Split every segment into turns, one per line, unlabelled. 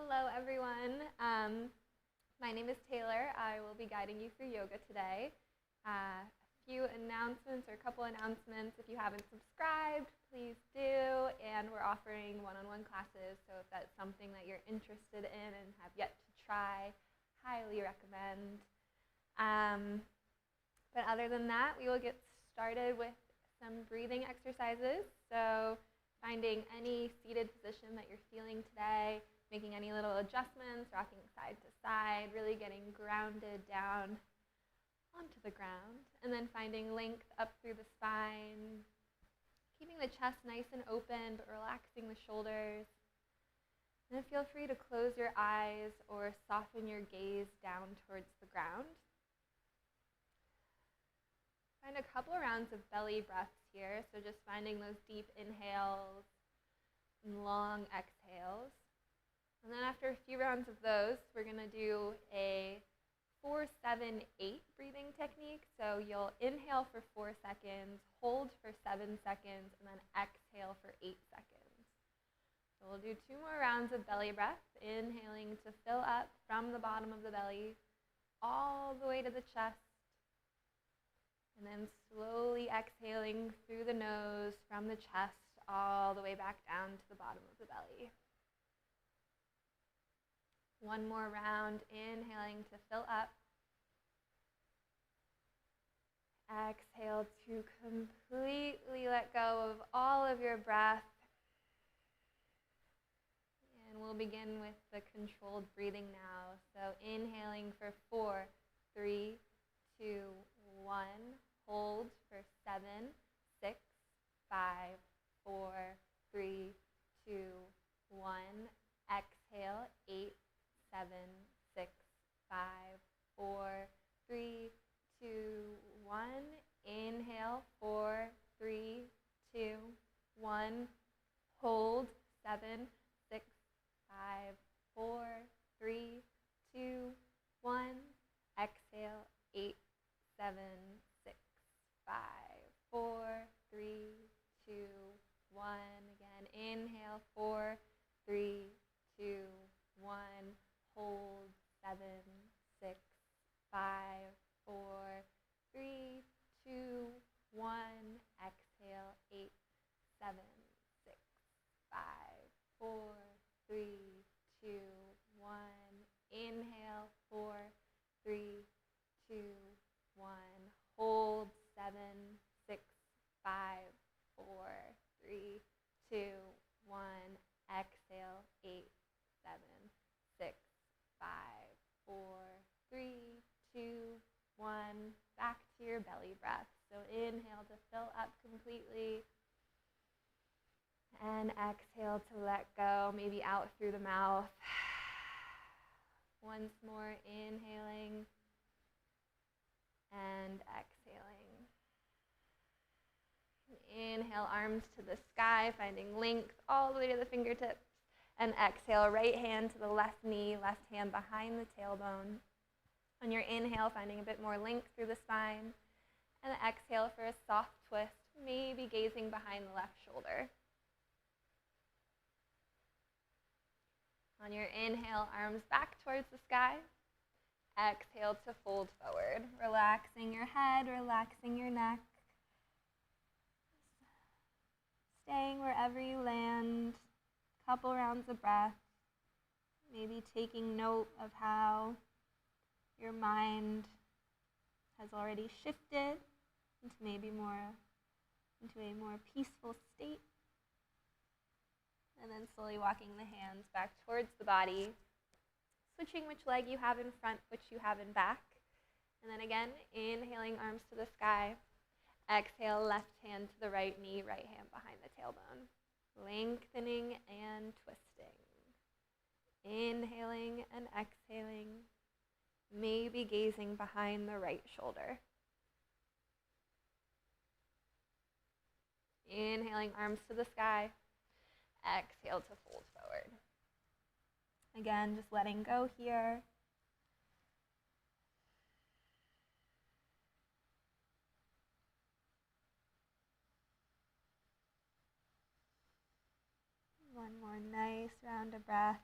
Hello, everyone. My name is Taylor. I will be guiding you through yoga today. A few announcements, or a couple announcements. If you haven't subscribed, please do. And we're offering one-on-one classes, so if that's something that you're interested in and have yet to try, highly recommend. But other than that, we will get started with some breathing exercises. So finding any seated position that you're feeling today, making any little adjustments, rocking side to side, really getting grounded down onto the ground, and then finding length up through the spine, keeping the chest nice and open, but relaxing the shoulders. And then feel free to close your eyes or soften your gaze down towards the ground. Find a couple rounds of belly breaths here, so just finding those deep inhales and long exhales. And then after a few rounds of those, we're going to do a 4-7-8 breathing technique. So you'll inhale for 4 seconds, hold for 7 seconds, and then exhale for 8 seconds. So we'll do 2 more rounds of belly breath, inhaling to fill up from the bottom of the belly all the way to the chest, and then slowly exhaling through the nose from the chest all the way back down to the bottom of the belly. 1 more round, inhaling to fill up. Exhale to completely let go of all of your breath. And we'll begin with the controlled breathing now. So inhaling for 4, 3, 2, 1. Hold for 7, 6, 5, 4, 3, 2, 1. Exhale, 8, 7, 6, 5, 4, 3, 2, 1. Inhale, 4, 3, 2, 1. Hold, 7, 6, 5, 4, 3, 2, 1. Exhale, 8, 7, 6, 5, 4, 3, 2, 1. Again, inhale, 4, 3, 2, 1. Hold, 7, 6, 5, 4, 3, 2, 1. Exhale, 8, 7, 6, 5, 4, 3, 2, 1. Inhale, 4, 3, 2, 1. Hold, 7, 6, 5, 4, 3, 2, 1. Exhale, 8, 7, 6, 5, 4, 3, 2, 1. Back to your belly breath. So inhale to fill up completely. And exhale to let go, maybe out through the mouth. Once more, inhaling and exhaling. Inhale, arms to the sky, finding length all the way to the fingertips. And exhale, right hand to the left knee, left hand behind the tailbone. On your inhale, finding a bit more length through the spine. And exhale for a soft twist, maybe gazing behind the left shoulder. On your inhale, arms back towards the sky. Exhale to fold forward, relaxing your head, relaxing your neck. Staying wherever you land, couple rounds of breath. Maybe taking note of how your mind has already shifted into a more peaceful state. And then slowly walking the hands back towards the body, switching which leg you have in front, which you have in back. And then again, inhaling, arms to the sky. Exhale, left hand to the right knee, right hand behind the tailbone. Lengthening and twisting. Inhaling and exhaling. Maybe gazing behind the right shoulder. Inhaling, arms to the sky. Exhale to fold forward. Again, just letting go here. One more nice round of breath.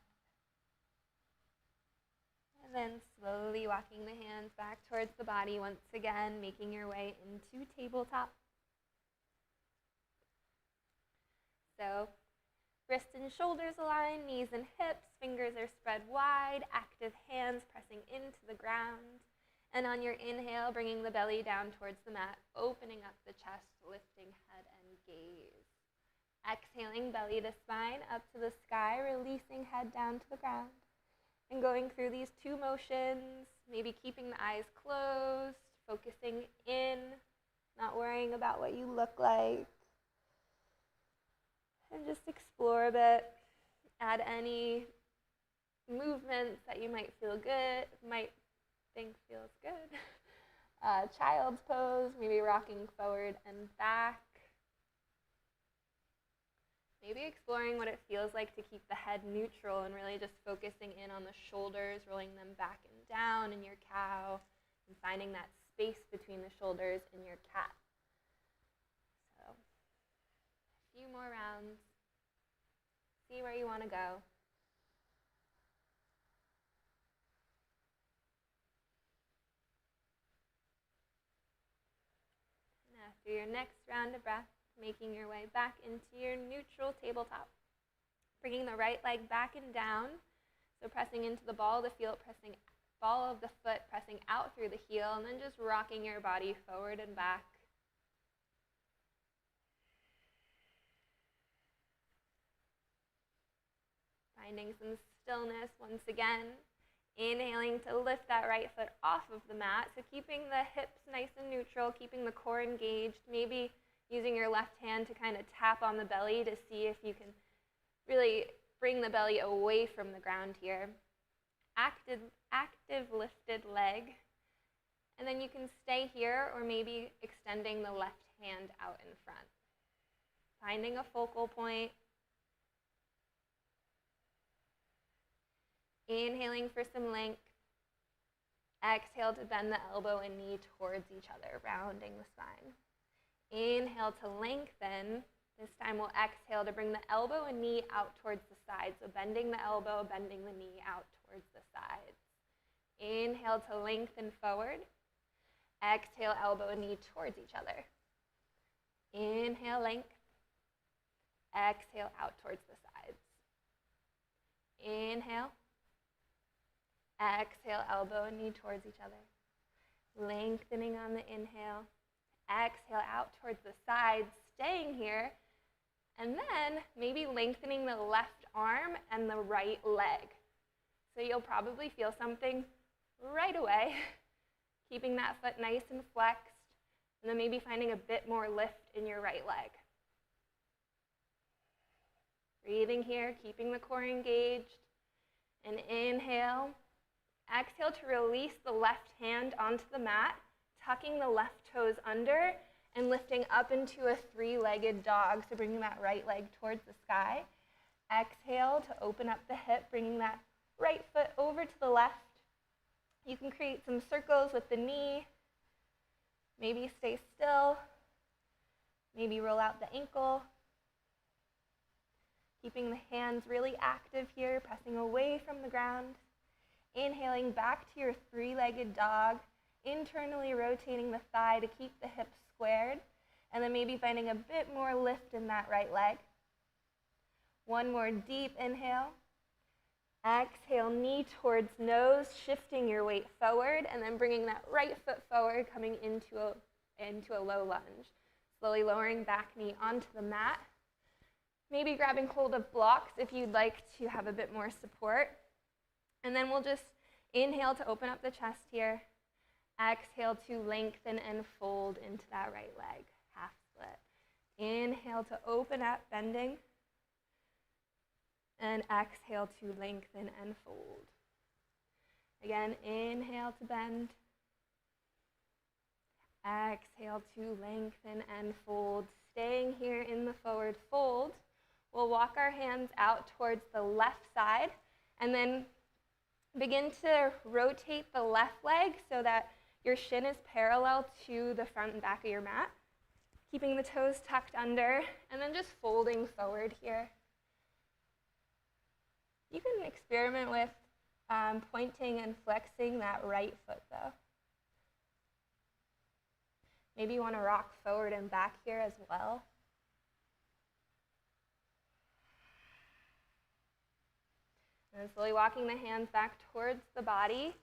And then slowly walking the hands back towards the body once again, making your way into tabletop. So wrists and shoulders align, knees and hips, fingers are spread wide, active hands pressing into the ground. And on your inhale, bringing the belly down towards the mat, opening up the chest, lifting head and gaze. Exhaling, belly to spine, up to the sky, releasing head down to the ground. And going through these two motions, maybe keeping the eyes closed, focusing in, not worrying about what you look like. And just explore a bit. Add any movements that you might think feels good. Child's pose, maybe rocking forward and back. Maybe exploring what it feels like to keep the head neutral and really just focusing in on the shoulders, rolling them back and down in your cow, and finding that space between the shoulders in your cat. So, a few more rounds. See where you want to go. And after your next round of breath, making your way back into your neutral tabletop. Bringing the right leg back and down, so pressing into the ball of the foot, pressing out through the heel, and then just rocking your body forward and back. Finding some stillness once again. Inhaling to lift that right foot off of the mat, so keeping the hips nice and neutral, keeping the core engaged, maybe using your left hand to kind of tap on the belly to see if you can really bring the belly away from the ground here. Active lifted leg. And then you can stay here or maybe extending the left hand out in front. Finding a focal point. Inhaling for some length. Exhale to bend the elbow and knee towards each other, rounding the spine. Inhale to lengthen. This time we'll exhale to bring the elbow and knee out towards the side. So bending the elbow, bending the knee out towards the sides. Inhale to lengthen forward. Exhale, elbow and knee towards each other. Inhale, length. Exhale, out towards the sides. Inhale. Exhale, elbow and knee towards each other. Lengthening on the inhale. Exhale out towards the sides, staying here. And then maybe lengthening the left arm and the right leg. So you'll probably feel something right away. Keeping that foot nice and flexed. And then maybe finding a bit more lift in your right leg. Breathing here, keeping the core engaged. And inhale. Exhale to release the left hand onto the mat, tucking the left toes under and lifting up into a three-legged dog, so bringing that right leg towards the sky. Exhale to open up the hip, bringing that right foot over to the left. You can create some circles with the knee. Maybe stay still. Maybe roll out the ankle. Keeping the hands really active here, pressing away from the ground. Inhaling back to your three-legged dog, internally rotating the thigh to keep the hips squared, and then maybe finding a bit more lift in that right leg. One more deep inhale. Exhale, knee towards nose, shifting your weight forward, and then bringing that right foot forward, coming into a low lunge. Slowly lowering back knee onto the mat. Maybe grabbing hold of blocks if you'd like to have a bit more support. And then we'll just inhale to open up the chest here. Exhale to lengthen and fold into that right leg, half split. Inhale to open up, bending. And exhale to lengthen and fold. Again, inhale to bend. Exhale to lengthen and fold. Staying here in the forward fold. We'll walk our hands out towards the left side and then begin to rotate the left leg so that your shin is parallel to the front and back of your mat. Keeping the toes tucked under and then just folding forward here. You can experiment with pointing and flexing that right foot though. Maybe you want to rock forward and back here as well. And slowly walking the hands back towards the body,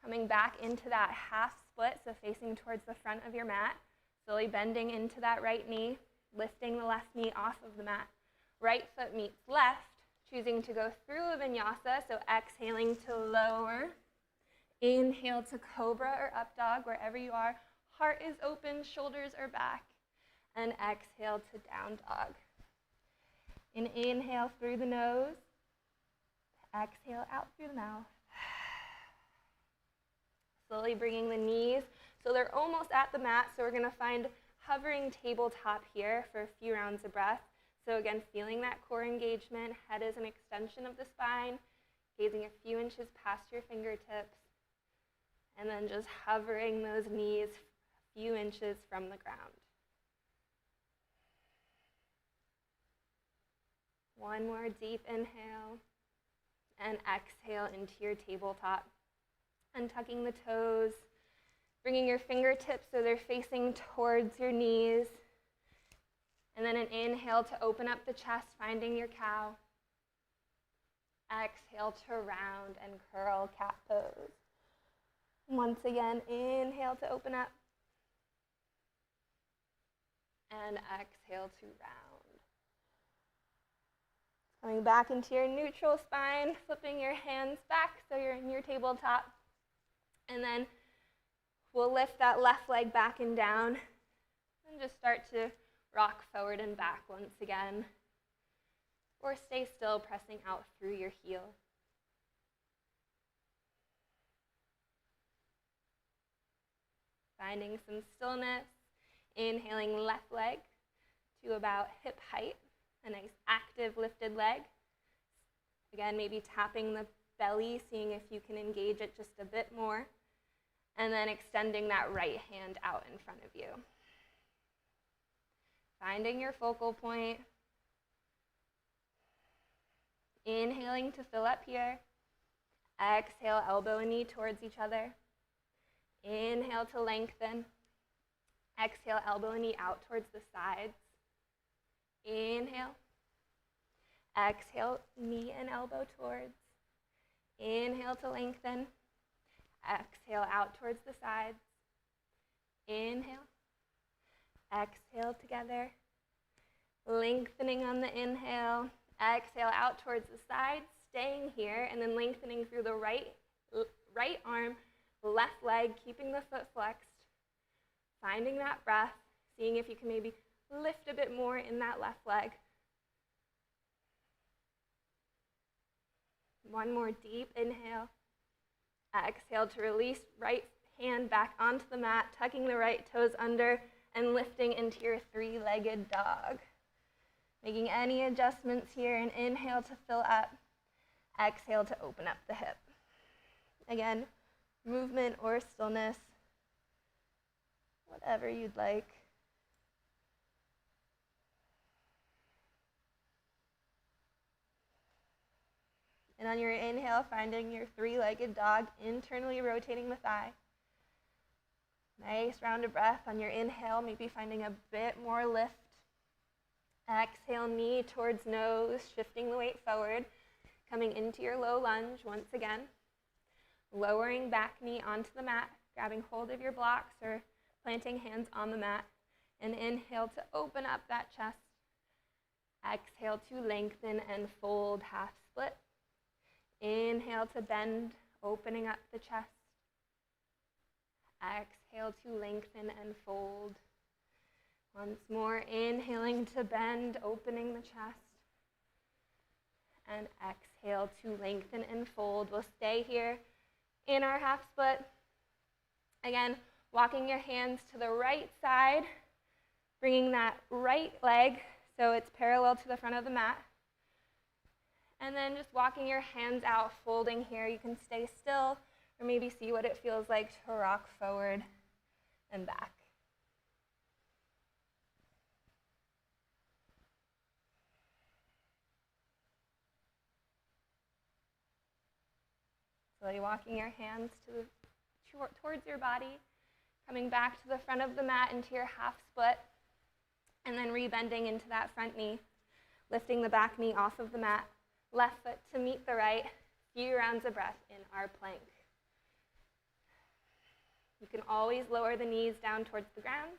coming back into that half split, so facing towards the front of your mat, slowly bending into that right knee, lifting the left knee off of the mat. Right foot meets left, choosing to go through a vinyasa, so exhaling to lower. Inhale to cobra or up dog, wherever you are. Heart is open, shoulders are back. And exhale to down dog. And inhale through the nose. Exhale out through the mouth. Slowly bringing the knees, so they're almost at the mat, so we're going to find hovering tabletop here for a few rounds of breath. So again, feeling that core engagement, head is an extension of the spine, gazing a few inches past your fingertips, and then just hovering those knees a few inches from the ground. One more deep inhale, and exhale into your tabletop. Untucking the toes, bringing your fingertips so they're facing towards your knees. And then an inhale to open up the chest, finding your cow. Exhale to round and curl, cat pose. Once again, inhale to open up. And exhale to round. Coming back into your neutral spine, flipping your hands back so you're in your tabletop. And then we'll lift that left leg back and down and just start to rock forward and back once again. Or stay still, pressing out through your heel. Finding some stillness, inhaling left leg to about hip height, a nice active lifted leg. Again, maybe tapping the belly, seeing if you can engage it just a bit more, and then extending that right hand out in front of you. Finding your focal point. Inhaling to fill up here. Exhale, elbow and knee towards each other. Inhale to lengthen. Exhale, elbow and knee out towards the sides. Inhale. Exhale, knee and elbow towards. Inhale to lengthen. Exhale out towards the sides. Inhale. Exhale together. Lengthening on the inhale. Exhale out towards the sides, staying here, and then lengthening through the right arm, left leg, keeping the foot flexed. Finding that breath, seeing if you can maybe lift a bit more in that left leg. One more deep inhale. Exhale to release right hand back onto the mat, tucking the right toes under and lifting into your three-legged dog. Making any adjustments here, and inhale to fill up. Exhale to open up the hip. Again, movement or stillness, whatever you'd like. And on your inhale, finding your three-legged dog, internally rotating the thigh. Nice round of breath. On your inhale, maybe finding a bit more lift. Exhale, knee towards nose, shifting the weight forward. Coming into your low lunge once again. Lowering back knee onto the mat, grabbing hold of your blocks or planting hands on the mat. And inhale to open up that chest. Exhale to lengthen and fold, half split. Inhale to bend, opening up the chest. Exhale to lengthen and fold. Once more, inhaling to bend, opening the chest. And exhale to lengthen and fold. We'll stay here in our half split. Again, walking your hands to the right side, bringing that right leg so it's parallel to the front of the mat. And then just walking your hands out, folding here. You can stay still or maybe see what it feels like to rock forward and back. Slowly walking your hands towards your body, coming back to the front of the mat into your half split, and then rebending into that front knee, lifting the back knee off of the mat, left foot to meet the right, few rounds of breath in our plank. You can always lower the knees down towards the ground.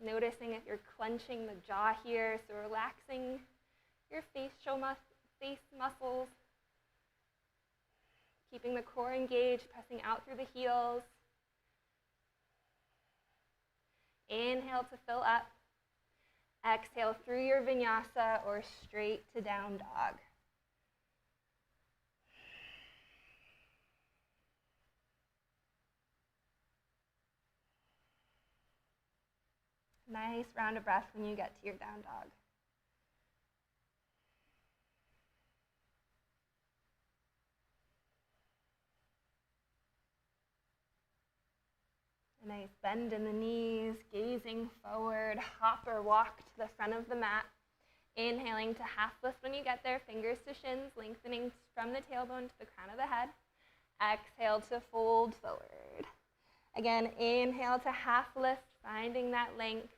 Noticing if you're clenching the jaw here, so relaxing your face muscles, keeping the core engaged, pressing out through the heels. Inhale to fill up. Exhale through your vinyasa or straight to down dog. Nice round of breath when you get to your down dog. A nice bend in the knees, gazing forward, hop or walk to the front of the mat. Inhaling to half lift when you get there, fingers to shins, lengthening from the tailbone to the crown of the head. Exhale to fold forward. Again, inhale to half lift, finding that length.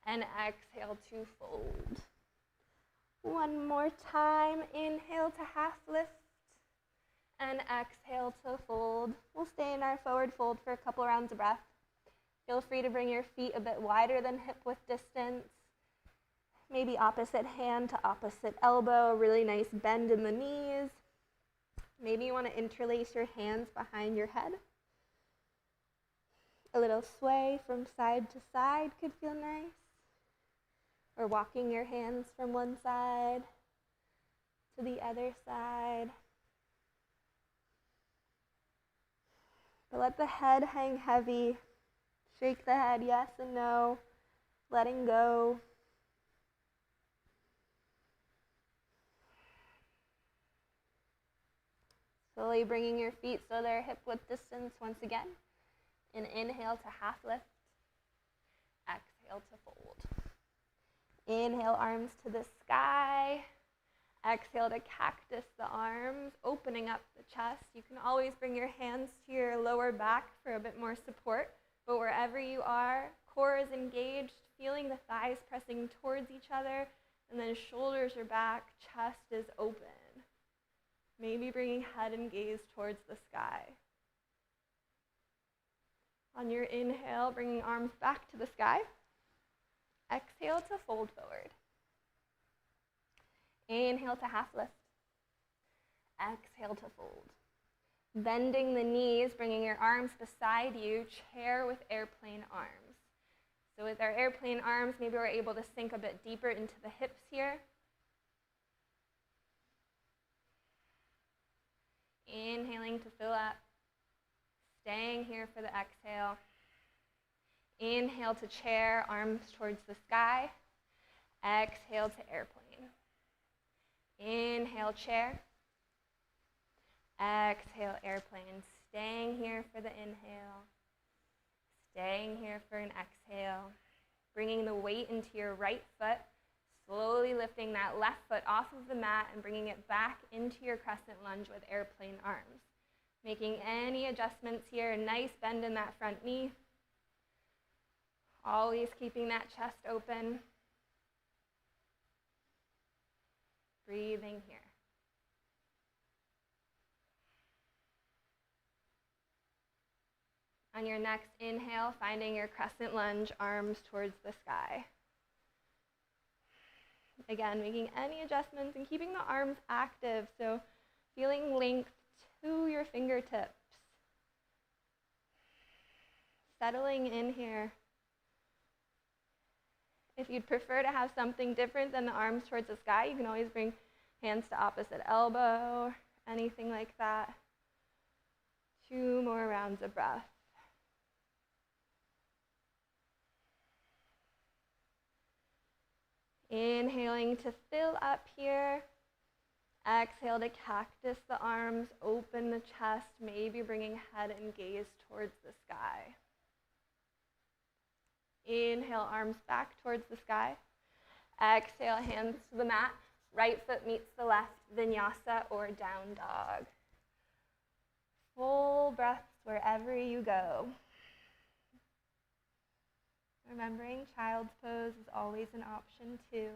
And exhale to fold. One more time, inhale to half lift. And exhale to fold. We'll stay in our forward fold for a couple rounds of breath. Feel free to bring your feet a bit wider than hip width distance. Maybe opposite hand to opposite elbow, really nice bend in the knees. Maybe you want to interlace your hands behind your head. A little sway from side to side could feel nice. Or walking your hands from one side to the other side. But let the head hang heavy. Shake the head, yes and no. Letting go. Slowly bringing your feet so they're hip width distance once again. And inhale to half lift. Exhale to fold. Inhale, arms to the sky. Exhale to cactus the arms, opening up the chest. You can always bring your hands to your lower back for a bit more support. But wherever you are, core is engaged, feeling the thighs pressing towards each other, and then shoulders are back, chest is open. Maybe bringing head and gaze towards the sky. On your inhale, bringing arms back to the sky. Exhale to fold forward. Inhale to half lift. Exhale to fold. Bending the knees, bringing your arms beside you, chair with airplane arms. So with our airplane arms, maybe we're able to sink a bit deeper into the hips here. Inhaling to fill up. Staying here for the exhale. Inhale to chair, arms towards the sky. Exhale to airplane. Inhale, chair. Exhale, airplane. Staying here for the inhale. Staying here for an exhale. Bringing the weight into your right foot. Slowly lifting that left foot off of the mat and bringing it back into your crescent lunge with airplane arms. Making any adjustments here. Nice bend in that front knee. Always keeping that chest open. Breathing here. On your next inhale, finding your crescent lunge, arms towards the sky. Again, making any adjustments and keeping the arms active, so feeling length to your fingertips. Settling in here. If you'd prefer to have something different than the arms towards the sky, you can always bring hands to opposite elbow, anything like that. 2 more rounds of breath. Inhaling to fill up here. Exhale to cactus the arms, open the chest, maybe bringing head and gaze towards the sky. Inhale, arms back towards the sky. Exhale, hands to the mat. Right foot meets the left, vinyasa or down dog. Full breaths wherever you go. Remembering child's pose is always an option too.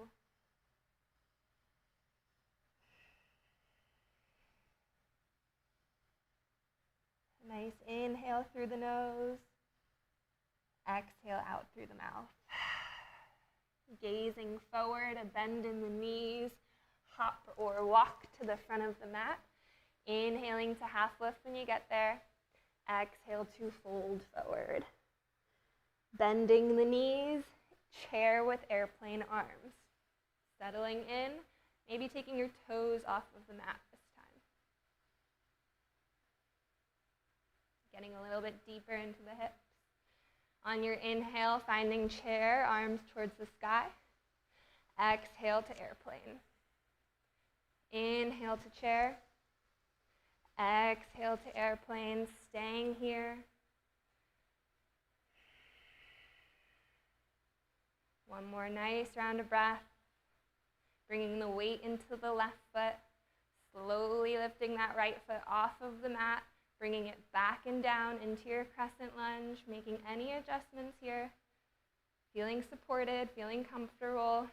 Nice inhale through the nose. Exhale out through the mouth. Gazing forward, a bend in the knees, hop or walk to the front of the mat. Inhaling to half lift when you get there. Exhale to fold forward. Bending the knees, chair with airplane arms. Settling in, maybe taking your toes off of the mat this time. Getting a little bit deeper into the hips. On your inhale, finding chair, arms towards the sky. Exhale to airplane. Inhale to chair. Exhale to airplane, staying here. One more nice round of breath. Bringing the weight into the left foot. Slowly lifting that right foot off of the mat. Bringing it back and down into your crescent lunge, making any adjustments here. Feeling supported, feeling comfortable.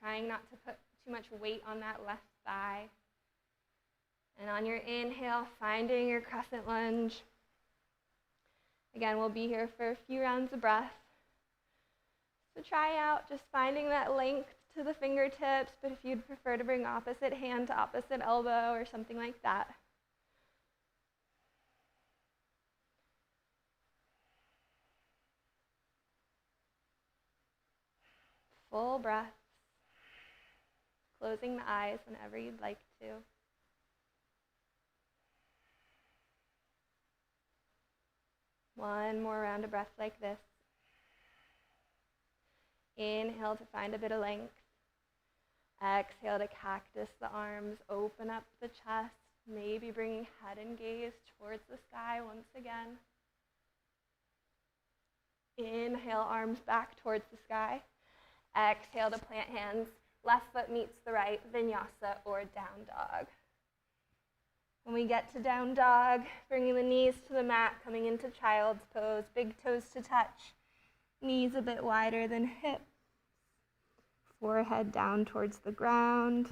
Trying not to put too much weight on that left thigh. And on your inhale, finding your crescent lunge. Again, we'll be here for a few rounds of breath. So try out just finding that length to the fingertips, but if you'd prefer to bring opposite hand to opposite elbow or something like that. Full breaths. Closing the eyes whenever you'd like to. One more round of breath like this. Inhale to find a bit of length. Exhale to cactus the arms, open up the chest, maybe bringing head and gaze towards the sky once again. Inhale, arms back towards the sky. Exhale to plant hands, left foot meets the right, vinyasa or down dog. When we get to down dog, bringing the knees to the mat, coming into child's pose, big toes to touch, knees a bit wider than hips. Forehead down towards the ground.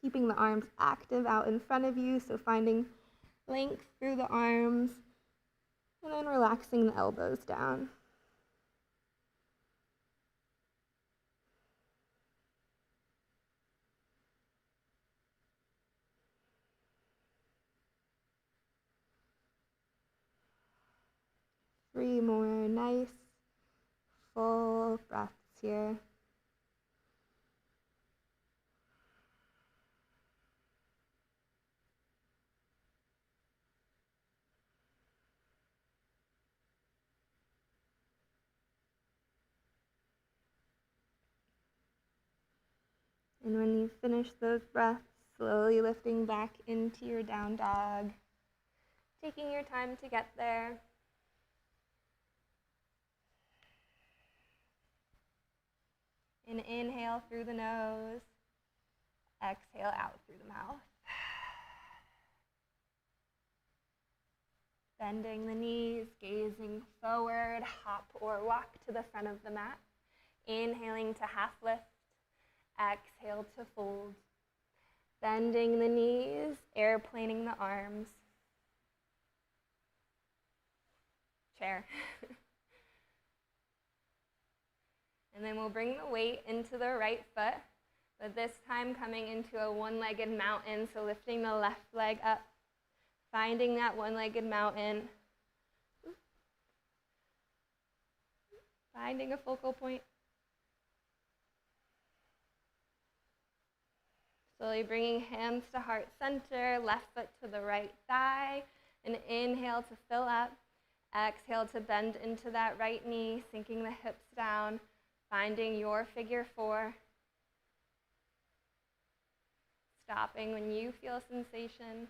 Keeping the arms active out in front of you, so finding length through the arms. And then relaxing the elbows down. Three more nice, full breaths here. And when you finish those breaths, slowly lifting back into your down dog, taking your time to get there. And inhale through the nose, exhale out through the mouth. Bending the knees, gazing forward, hop or walk to the front of the mat. Inhaling to half lift, exhale to fold. Bending the knees, airplaning the arms. Chair. And then we'll bring the weight into the right foot, but this time coming into a one-legged mountain, so lifting the left leg up, finding that one-legged mountain, finding a focal point. Slowly bringing hands to heart center, left foot to the right thigh, and inhale to fill up. Exhale to bend into that right knee, sinking the hips down, finding your figure four. Stopping when you feel sensation.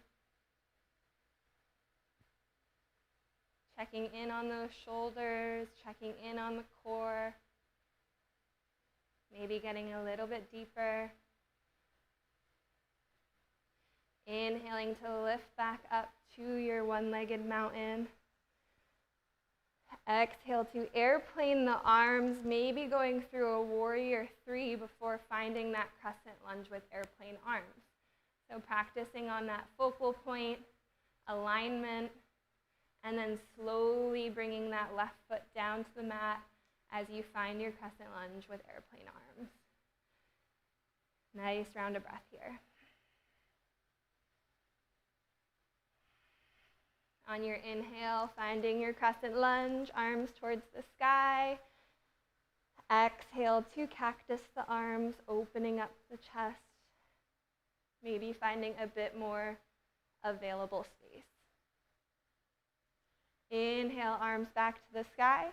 Checking in on those shoulders, checking in on the core. Maybe getting a little bit deeper. Inhaling to lift back up to your one-legged mountain. Exhale to airplane the arms, maybe going through a warrior 3 before finding that crescent lunge with airplane arms. So practicing on that focal point, alignment, and then slowly bringing that left foot down to the mat as you find your crescent lunge with airplane arms. Nice round of breath here. On your inhale, finding your crescent lunge, arms towards the sky. Exhale to cactus the arms, opening up the chest. Maybe finding a bit more available space. Inhale, arms back to the sky.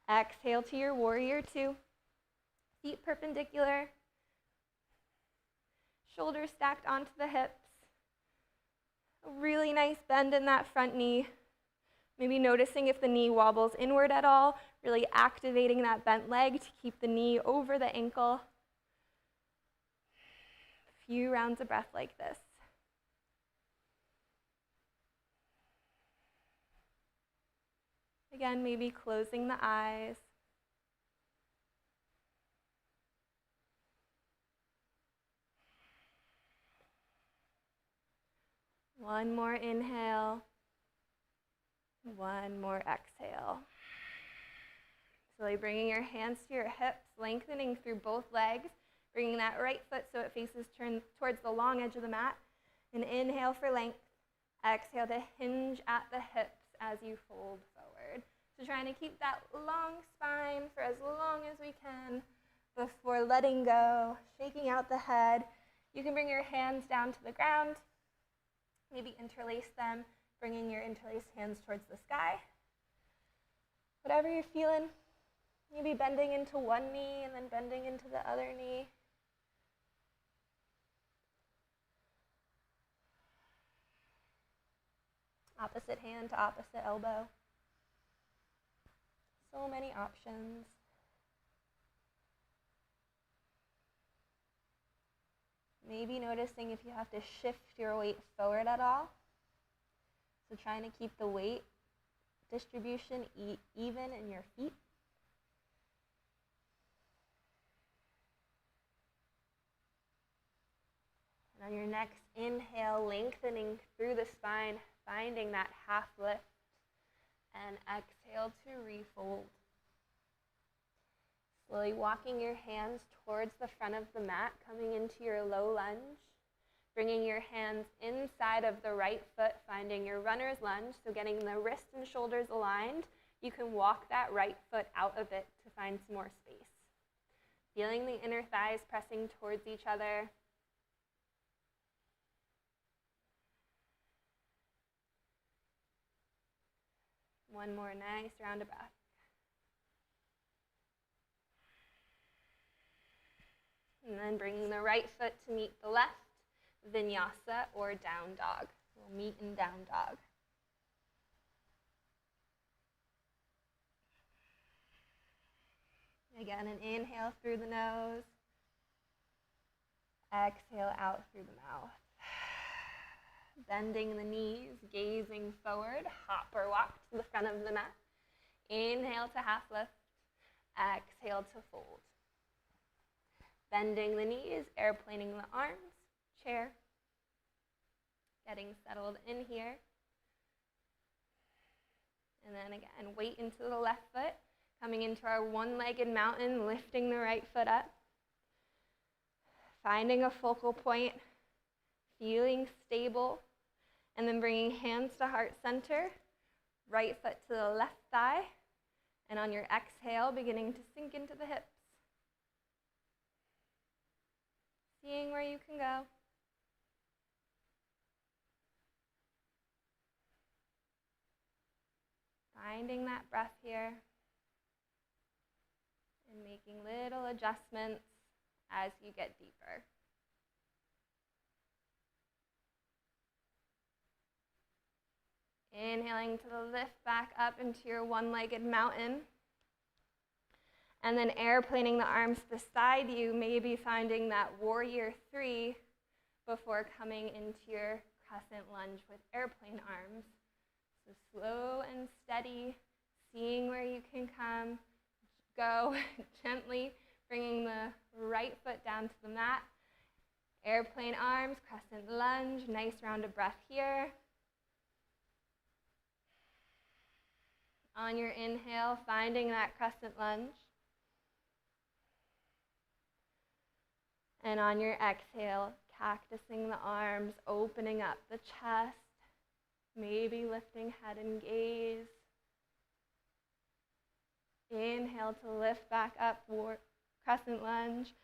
Exhale to your warrior 2. Feet perpendicular. Shoulders stacked onto the hips. A really nice bend in that front knee. Maybe noticing if the knee wobbles inward at all, really activating that bent leg to keep the knee over the ankle. A few rounds of breath like this. Again, maybe closing the eyes. One more inhale. One more exhale. Slowly bringing your hands to your hips, lengthening through both legs, bringing that right foot so it faces towards the long edge of the mat. And inhale for length. Exhale to hinge at the hips as you fold forward. So trying to keep that long spine for as long as we can before letting go, shaking out the head. You can bring your hands down to the ground. Maybe interlace them, bringing your interlaced hands towards the sky. Whatever you're feeling, maybe bending into one knee and then bending into the other knee. Opposite hand to opposite elbow. So many options. Maybe noticing if you have to shift your weight forward at all. So trying to keep the weight distribution even in your feet. And on your next inhale, lengthening through the spine, finding that half lift. And exhale to refold. Slowly walking your hands towards the front of the mat, coming into your low lunge. Bringing your hands inside of the right foot, finding your runner's lunge, so getting the wrists and shoulders aligned. You can walk that right foot out of it to find some more space. Feeling the inner thighs pressing towards each other. One more nice round of breath. And then bringing the right foot to meet the left, vinyasa or down dog. We'll meet in down dog. Again, an inhale through the nose. Exhale out through the mouth. Bending the knees, gazing forward, hop or walk to the front of the mat. Inhale to half lift, exhale to fold. Bending the knees, airplaning the arms, chair. Getting settled in here. And then again, weight into the left foot, coming into our one-legged mountain, lifting the right foot up. Finding a focal point, feeling stable, and then bringing hands to heart center, right foot to the left thigh, and on your exhale, beginning to sink into the hips. Seeing where you can go. Finding that breath here, and making little adjustments as you get deeper. Inhaling to lift back up into your one-legged mountain. And then airplaning the arms beside you, maybe finding that warrior 3 before coming into your crescent lunge with airplane arms. So slow and steady, seeing where you can go gently, bringing the right foot down to the mat. Airplane arms, crescent lunge, nice round of breath here. On your inhale, finding that crescent lunge. And on your exhale, cactusing the arms, opening up the chest, maybe lifting head and gaze. Inhale to lift back up, crescent lunge.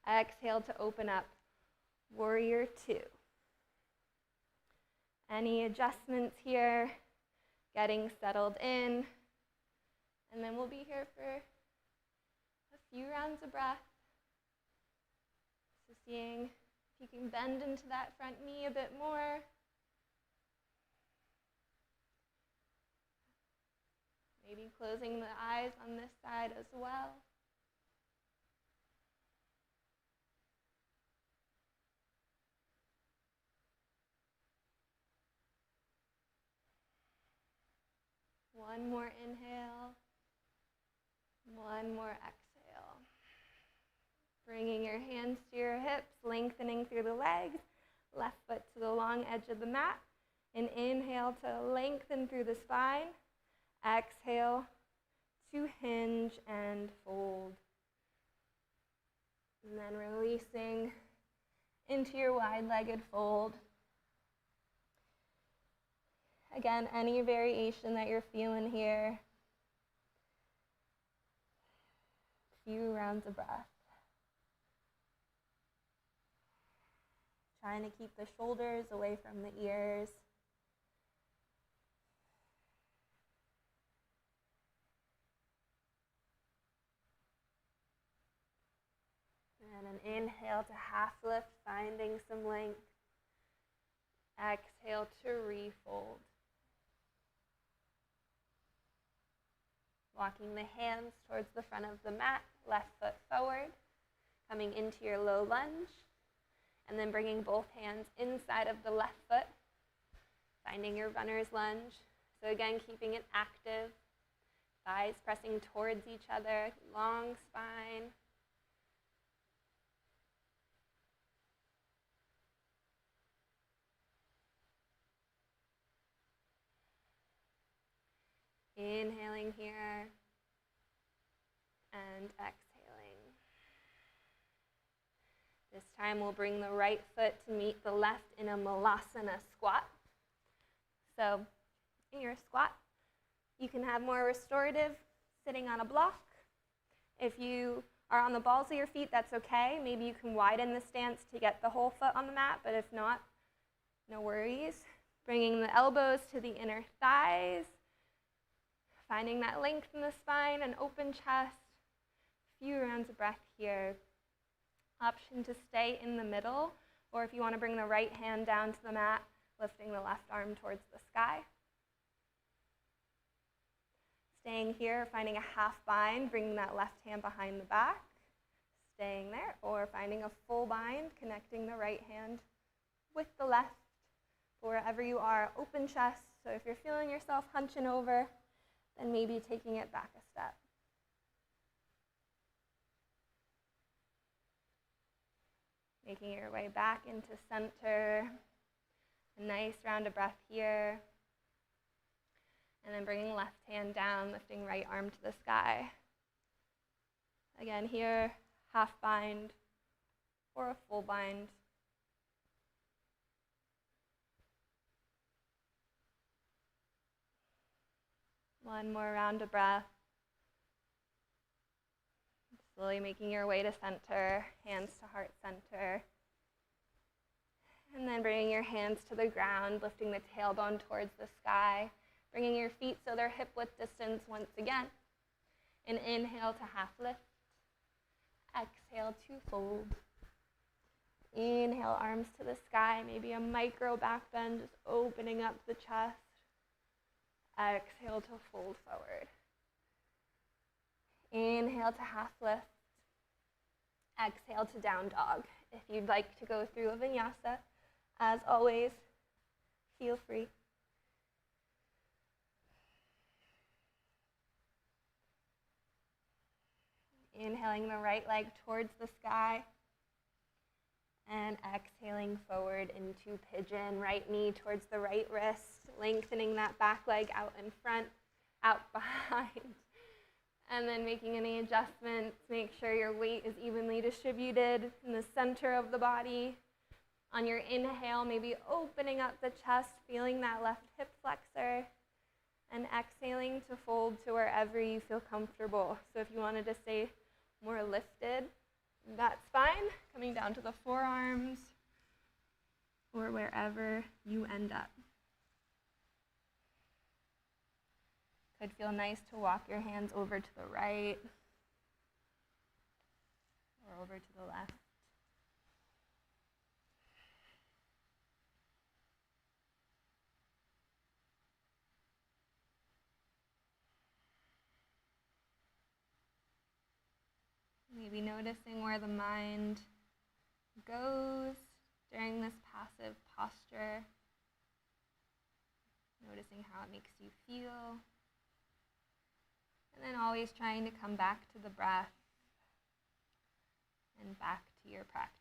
Exhale to open up, warrior 2. Any adjustments here, getting settled in. And then we'll be here for a few rounds of breath. So seeing if you can bend into that front knee a bit more. Maybe closing the eyes on this side as well. One more inhale. One more exhale. Bringing your hands to your hips, lengthening through the legs. Left foot to the long edge of the mat. And inhale to lengthen through the spine. Exhale to hinge and fold. And then releasing into your wide-legged fold. Again, any variation that you're feeling here. A few rounds of breath. Trying to keep the shoulders away from the ears. And an inhale to half lift, finding some length. Exhale to refold. Walking the hands towards the front of the mat, left foot forward, coming into your low lunge, and then bringing both hands inside of the left foot, finding your runner's lunge. So again, keeping it active, thighs pressing towards each other, long spine. Inhaling here and exhaling. This time we'll bring the right foot to meet the left in a malasana squat. So in your squat, you can have more restorative sitting on a block. If you are on the balls of your feet, that's okay. Maybe you can widen the stance to get the whole foot on the mat, but if not, no worries. Bringing the elbows to the inner thighs. Finding that length in the spine, an open chest. A few rounds of breath here. Option to stay in the middle, or if you want to bring the right hand down to the mat, lifting the left arm towards the sky. Staying here, finding a half bind, bringing that left hand behind the back. Staying there, or finding a full bind, connecting the right hand with the left. Wherever you are, open chest. So if you're feeling yourself hunching over, then maybe taking it back a step. Making your way back into center. A nice round of breath here. And then bringing left hand down, lifting right arm to the sky. Again here, half bind or a full bind. One more round of breath. Slowly making your way to center, hands to heart center. And then bringing your hands to the ground, lifting the tailbone towards the sky. Bringing your feet so they're hip-width distance once again. And inhale to half lift. Exhale to fold. Inhale, arms to the sky, maybe a micro back bend, just opening up the chest. Exhale to fold forward. Inhale to half lift. Exhale to down dog. If you'd like to go through a vinyasa, as always, feel free. Inhaling the right leg towards the sky. And exhaling forward into pigeon. Right knee towards the right wrist. Lengthening that back leg out in front, out behind. And then making any adjustments. Make sure your weight is evenly distributed in the center of the body. On your inhale, maybe opening up the chest, feeling that left hip flexor. And exhaling to fold to wherever you feel comfortable. So if you wanted to stay more lifted, that's fine. Coming down to the forearms or wherever you end up. Could feel nice to walk your hands over to the right or over to the left. Maybe noticing where the mind goes during this passive posture. Noticing how it makes you feel. And then always trying to come back to the breath and back to your practice.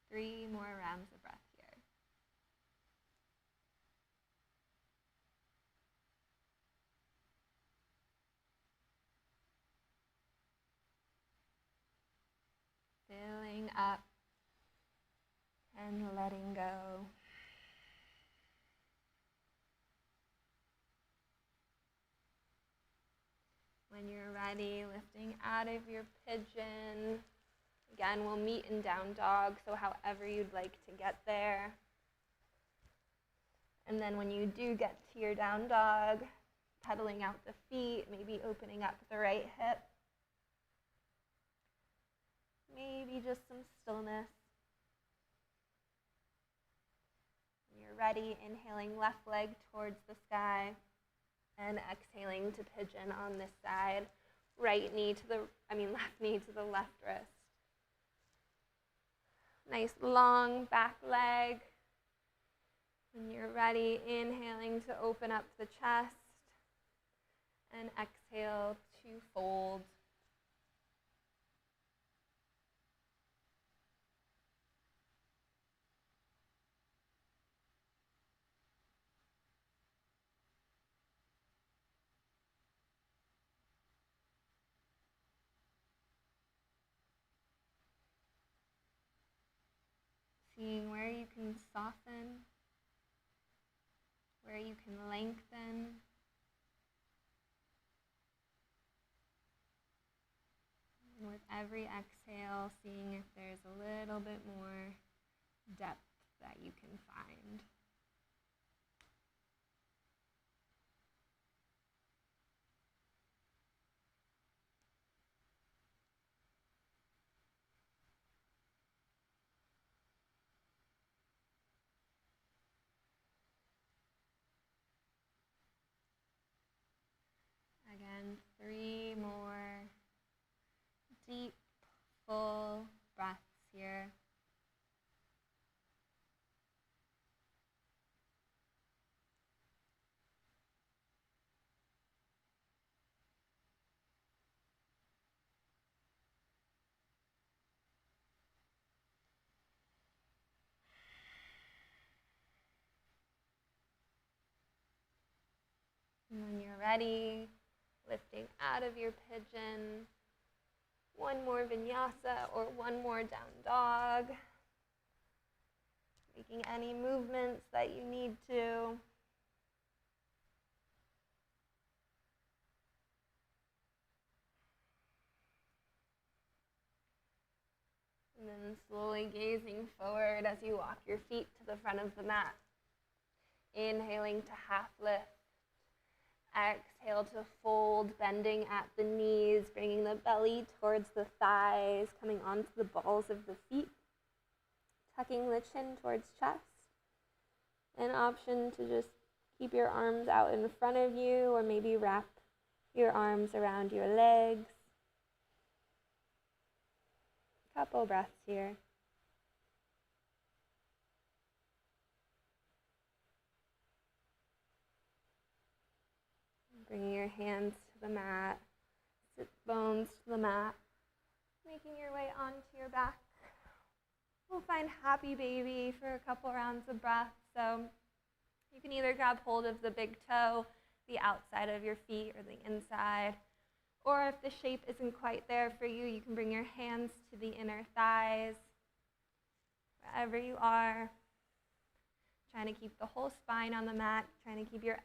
Three more rounds of breath here. Filling up and letting go. When you're ready, lifting out of your pigeon. Again, we'll meet in down dog, so however you'd like to get there. And then when you do get to your down dog, pedaling out the feet, maybe opening up the right hip. Maybe just some stillness. When you're ready, inhaling left leg towards the sky and exhaling to pigeon on this side. Left knee to the left wrist. Nice long back leg. When you're ready, inhaling to open up the chest and exhale to fold. Seeing where you can soften, where you can lengthen. And with every exhale, seeing if there's a little bit more depth that you can find. Again, 3 more deep, full breaths here. And when you're ready, lifting out of your pigeon, one more vinyasa or one more down dog. Making any movements that you need to. And then slowly gazing forward as you walk your feet to the front of the mat. Inhaling to half lift. Exhale to fold, bending at the knees, bringing the belly towards the thighs, coming onto the balls of the feet, tucking the chin towards chest. An option to just keep your arms out in front of you, or maybe wrap your arms around your legs. Couple breaths here. Bringing your hands to the mat, sit bones to the mat, making your way onto your back. We'll find happy baby for a couple rounds of breath. So you can either grab hold of the big toe, the outside of your feet, or the inside. Or if the shape isn't quite there for you, you can bring your hands to the inner thighs. Wherever you are, trying to keep the whole spine on the mat, trying to keep your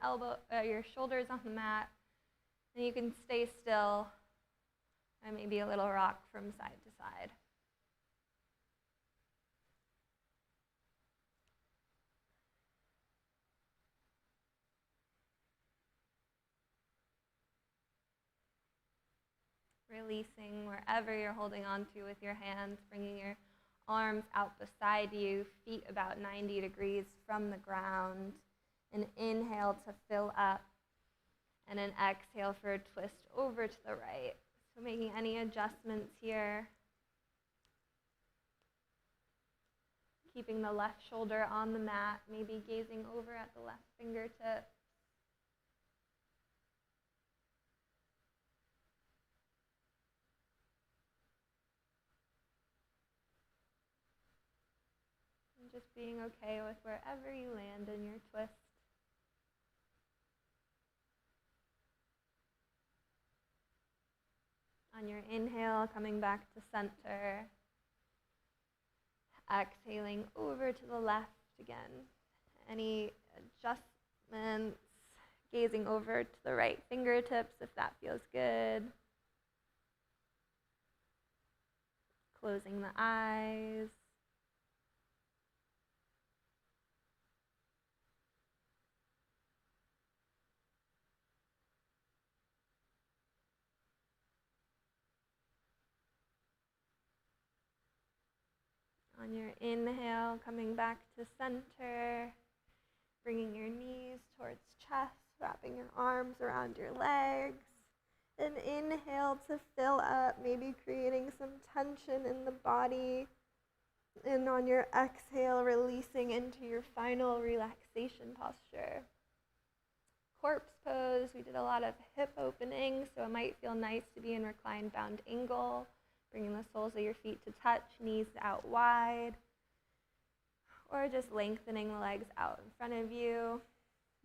your shoulders on the mat. And you can stay still and maybe a little rock from side to side. Releasing wherever you're holding on to with your hands, bringing your arms out beside you, feet about 90 degrees from the ground. An inhale to fill up, and an exhale for a twist over to the right. So making any adjustments here. Keeping the left shoulder on the mat, maybe gazing over at the left fingertip. Just being okay with wherever you land in your twist. On your inhale, coming back to center. Exhaling over to the left again. Any adjustments, gazing over to the right fingertips if that feels good. Closing the eyes. On your inhale, coming back to center, bringing your knees towards chest, wrapping your arms around your legs. An inhale to fill up, maybe creating some tension in the body. And on your exhale, releasing into your final relaxation posture. Corpse pose, we did a lot of hip opening, so it might feel nice to be in reclined bound angle. Bringing the soles of your feet to touch, knees out wide. Or just lengthening the legs out in front of you.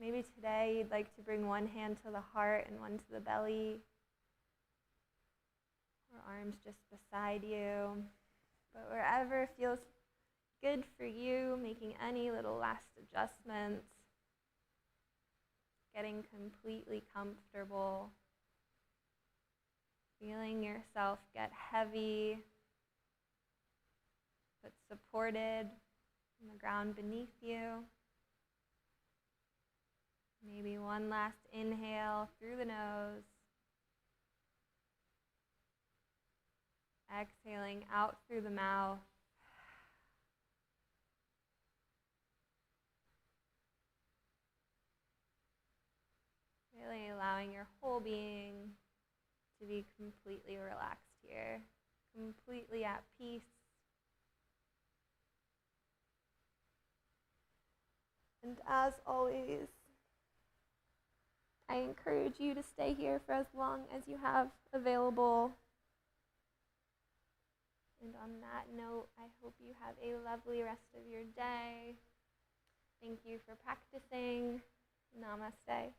Maybe today you'd like to bring one hand to the heart and one to the belly. Or arms just beside you. But wherever feels good for you, making any little last adjustments. Getting completely comfortable. Feeling yourself get heavy, but supported on the ground beneath you. Maybe one last inhale through the nose. Exhaling out through the mouth. Really allowing your whole being to be completely relaxed here, completely at peace. And as always, I encourage you to stay here for as long as you have available. And on that note, I hope you have a lovely rest of your day. Thank you for practicing. Namaste.